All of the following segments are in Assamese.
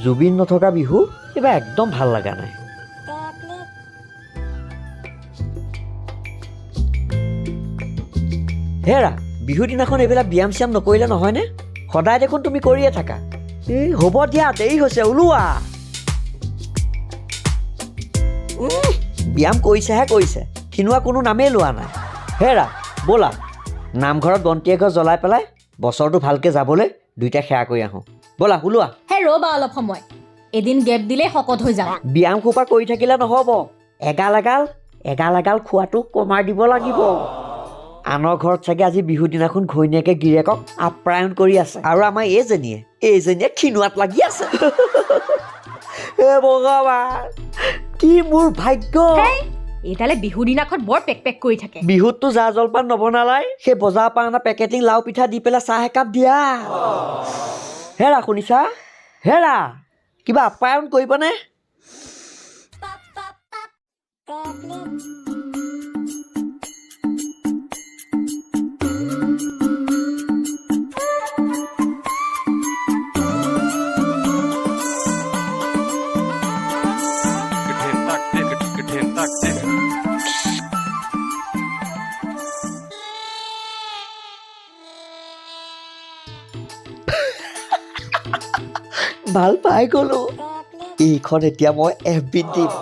জুবিন নথকা বিহু এইবাৰ একদম ভাল লগা নাই হেৰা বিহু দিনাখন এইবিলাক ব্যায়াম চিয়াম নকৰিলে নহয়নে সদায় দেখোন তুমি কৰিয়ে থাকা এই হ'ব দিয়া দেৰি হৈছে ওলোৱা ব্যায়াম কৰিছেহে কৰিছে খিনোৱা কোনো নামেই লোৱা নাই হেৰা ব'লা নামঘৰত বন্তি এগছ জ্বলাই পেলাই বছৰটো ভালকৈ যাবলৈ দুইটা সেৱা কৰি আহোঁ ব'লা ওলোৱা হে ৰ'বা অলপ সময় এদিন গেপ দিলেই শকত হৈ যাম ব্যায়াম সোপা কৰি থাকিলে নহ'ব এগাল এগাল খোৱাটো কমাই দিব লাগিব আনৰ ঘৰত চাগে আজি বিহু দিনাখন ঘৈণীয়েকে গিৰিয়েকক আপ্যায়ন কৰি আছে আৰু আমাৰ এইজনীয়ে খিনোৱাত লাগি আছে হে ভগৱান কি মোৰ ভাগ্য এইডালে বিহু দিনাখন বৰ পেক পেক কৰি থাকে বিহুততো জা জলপান নবনালাই সেই বজাৰ পৰা অনা পেকেটিং লাও পিঠা দি পেলাই চাহ একাপ দিয়া হেৰা শুনিছা হেৰা কিবা আপ্যায়ন কৰিবনে ভাল পাই গ'লো এইখন এতিয়া মই FB দিম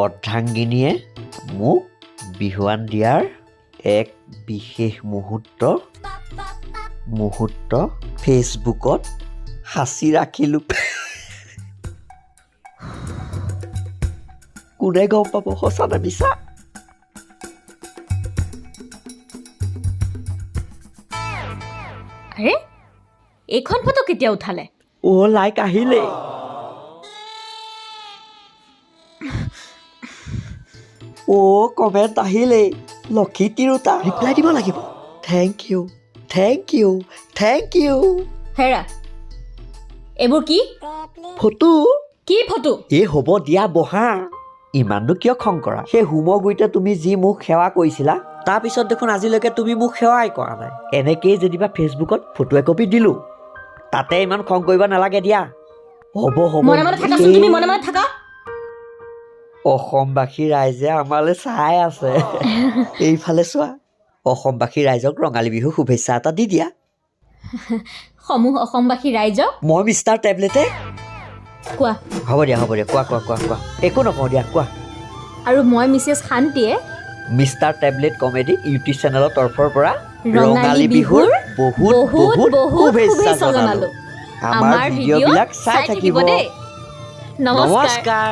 অৰ্ধাংগিনীয়ে মোক বিহুৱান দিয়াৰ এক বিশেষ মুহূৰ্ত ফেচবুকত সাঁচি ৰাখিলোঁ কোনে গম পাব সঁচা নে মিছা আৰে এইখন ফটো কেতিয়া উঠালে লাইক আহিলে কমেণ্ট আহিলে লক্ষী তিৰোতা ৰিপ্লাই দিব লাগিব থেংক ইউ হেৰা এইবোৰ কি ফটো কি ফটো এই হ'ব দিয়া বহা ইমাননো কিয় খং কৰা সেই হোমৰ গুৰিতে তুমি যি মোক সেৱা কৰিছিলা তাৰপিছত দেখোন আজিলৈকে তুমি মোক সেৱাই কৰা নাই এনেকেই যেনিবা ফেচবুকত ফটো একপি দিলোঁ তাতে ইমান খং কৰিব নালাগে দিয়া হ'ব অসমবাসী ৰাইজে আমালৈ চাই আছে এইফালে চোৱা অসমবাসী ৰাইজক ৰঙালী বিহু শুভেচ্ছা এটা দি দিয়া সমূহ অসমবাসী ৰাইজক মই মিষ্টাৰ টেবলেটে কোৱা হ'ব দিয়া কোৱা একো নকওঁ দিয়া কোৱা আৰু মই মিছেছ শান্তিয়ে মিষ্টাৰ টেবলেট কমেডি ইউটিউব চেনেলৰ তৰফৰ পৰা ৰঙালী বিহুৰ বহুত শুভেচ্ছা জনালোঁ আমাৰ ভিডিঅ'বিলাক চাই থাকিব দেই নমস্কাৰ